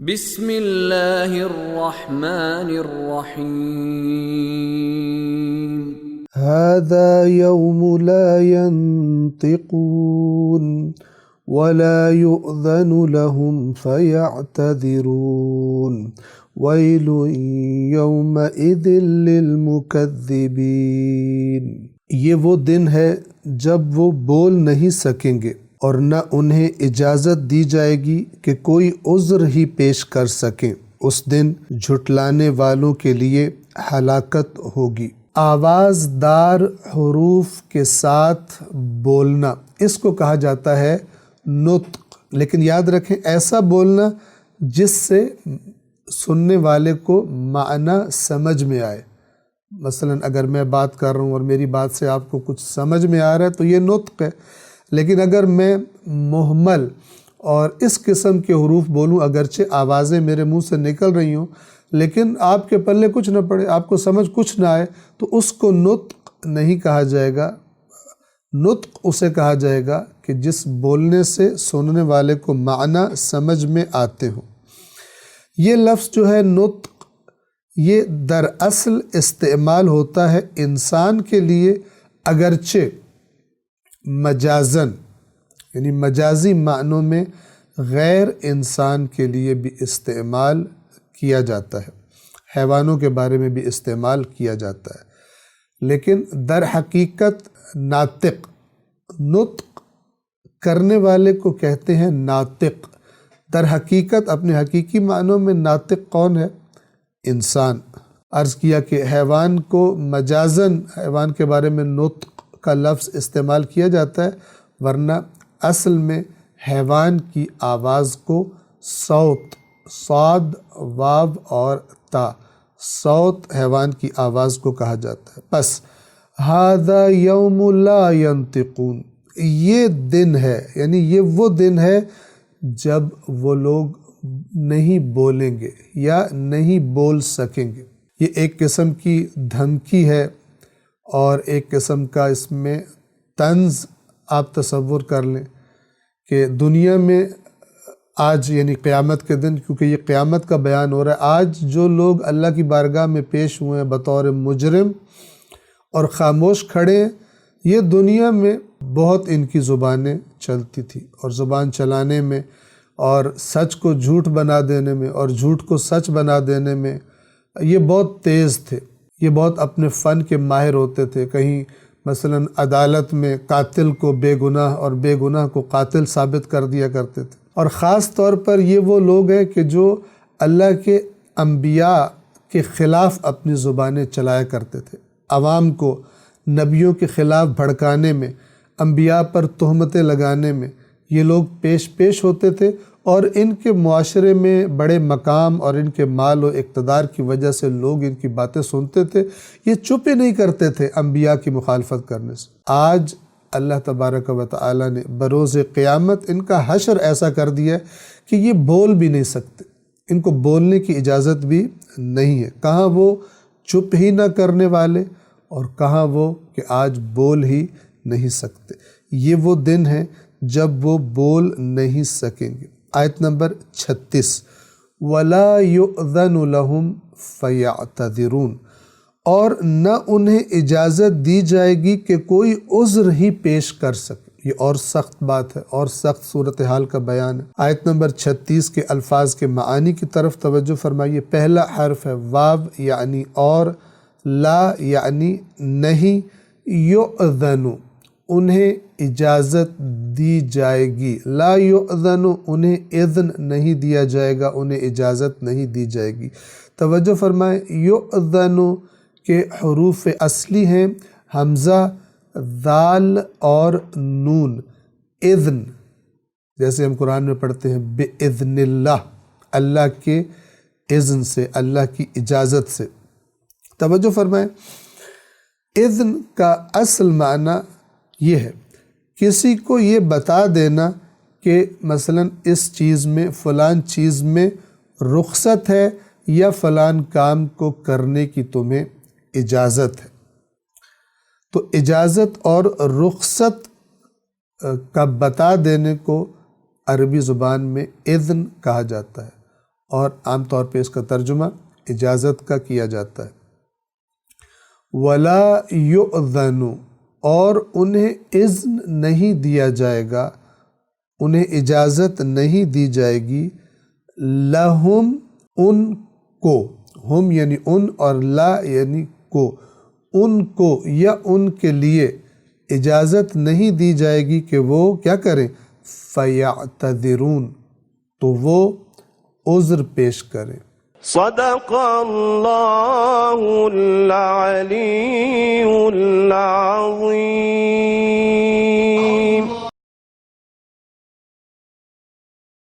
بسم اللہ الرحمن الرحیم هذا يوم لا ينطقون ولا يؤذن لهم فيعتذرون ويل يومئذ للمكذبين۔ یہ وہ دن ہے جب وہ بول نہیں سکیں گے اور نہ انہیں اجازت دی جائے گی کہ کوئی عذر ہی پیش کر سکیں۔ اس دن جھٹلانے والوں کے لیے ہلاکت ہوگی۔ آواز دار حروف کے ساتھ بولنا، اس کو کہا جاتا ہے نطق، لیکن یاد رکھیں ایسا بولنا جس سے سننے والے کو معنی سمجھ میں آئے۔ مثلا اگر میں بات کر رہا ہوں اور میری بات سے آپ کو کچھ سمجھ میں آ رہا ہے تو یہ نطق ہے، لیکن اگر میں مہمل اور اس قسم کے حروف بولوں، اگرچہ آوازیں میرے منہ سے نکل رہی ہوں لیکن آپ کے پلے کچھ نہ پڑے، آپ کو سمجھ کچھ نہ آئے، تو اس کو نطق نہیں کہا جائے گا۔ نطق اسے کہا جائے گا کہ جس بولنے سے سننے والے کو معنی سمجھ میں آتے ہوں۔ یہ لفظ جو ہے نطق، یہ دراصل استعمال ہوتا ہے انسان کے لیے، اگرچہ مجازن یعنی مجازی معنوں میں غیر انسان کے لیے بھی استعمال کیا جاتا ہے، حیوانوں کے بارے میں بھی استعمال کیا جاتا ہے، لیکن در حقیقت ناطق، نطق کرنے والے کو کہتے ہیں ناطق۔ در حقیقت اپنے حقیقی معنوں میں ناطق کون ہے؟ انسان۔ عرض کیا کہ حیوان کو مجازن حیوان کے بارے میں نطق کا لفظ استعمال کیا جاتا ہے، ورنہ اصل میں حیوان کی آواز کو صوت، صاد، واو اور تا، صوت حیوان کی آواز کو کہا جاتا ہے۔ پس ھذا یوم لا ینطقون، یہ دن ہے، یعنی یہ وہ دن ہے جب وہ لوگ نہیں بولیں گے یا نہیں بول سکیں گے۔ یہ ایک قسم کی دھمکی ہے اور ایک قسم کا اس میں طنز آپ تصور کر لیں کہ دنیا میں آج یعنی قیامت کے دن، کیونکہ یہ قیامت کا بیان ہو رہا ہے، آج جو لوگ اللہ کی بارگاہ میں پیش ہوئے ہیں بطور مجرم اور خاموش کھڑے ہیں، یہ دنیا میں بہت ان کی زبانیں چلتی تھی، اور زبان چلانے میں اور سچ کو جھوٹ بنا دینے میں اور جھوٹ کو سچ بنا دینے میں یہ بہت تیز تھے، یہ بہت اپنے فن کے ماہر ہوتے تھے۔ کہیں مثلا عدالت میں قاتل کو بے گناہ اور بے گناہ کو قاتل ثابت کر دیا کرتے تھے، اور خاص طور پر یہ وہ لوگ ہیں کہ جو اللہ کے انبیاء کے خلاف اپنی زبانیں چلایا کرتے تھے، عوام کو نبیوں کے خلاف بھڑکانے میں، انبیاء پر تہمتیں لگانے میں یہ لوگ پیش ہوتے تھے، اور ان کے معاشرے میں بڑے مقام اور ان کے مال و اقتدار کی وجہ سے لوگ ان کی باتیں سنتے تھے، یہ چپ ہی نہیں کرتے تھے انبیاء کی مخالفت کرنے سے۔ آج اللہ تبارک و تعالی نے بروز قیامت ان کا حشر ایسا کر دیا کہ یہ بول بھی نہیں سکتے، ان کو بولنے کی اجازت بھی نہیں ہے۔ کہاں وہ چپ ہی نہ کرنے والے اور کہاں وہ کہ آج بول ہی نہیں سکتے۔ یہ وہ دن ہے جب وہ بول نہیں سکیں گے۔ آیت نمبر 36، وَلَا يُؤْذَنُ لَهُمْ فَيَعْتَذِرُونَ، اور نہ انہیں اجازت دی جائے گی کہ کوئی عذر ہی پیش کر سکے۔ یہ اور سخت بات ہے اور سخت صورتحال کا بیان ہے۔ آیت نمبر 36 کے الفاظ کے معانی کی طرف توجہ فرمائیے۔ پہلا حرف ہے واو یعنی اور، لا یعنی نہیں، یؤذن انہیں اجازت دی جائے گی، لا یؤذن انہیں اذن نہیں دیا جائے گا، انہیں اجازت نہیں دی جائے گی۔ توجہ فرمائیں، یؤذن کے حروف اصلی ہیں حمزہ، ذال اور نون۔ اذن جیسے ہم قرآن میں پڑھتے ہیں بِإِذْنِ اللہ، اللہ کے اذن سے، اللہ کی اجازت سے۔ توجہ فرمائیں، اذن کا اصل معنی یہ ہے کسی کو یہ بتا دینا کہ مثلا اس چیز میں، فلان چیز میں رخصت ہے یا فلان کام کو کرنے کی تمہیں اجازت ہے۔ تو اجازت اور رخصت کا بتا دینے کو عربی زبان میں اذن کہا جاتا ہے، اور عام طور پہ اس کا ترجمہ اجازت کا کیا جاتا ہے۔ ولا یؤذن، اور انہیں اذن نہیں دیا جائے گا، انہیں اجازت نہیں دی جائے گی، لہم ان کو، ہم یعنی ان اور لا یعنی کو، ان کو یا ان کے لیے اجازت نہیں دی جائے گی کہ وہ کیا کریں، فَيَعْتَذِرُونَ، تو وہ عذر پیش کریں۔ صدق اللہ العلی العظیم۔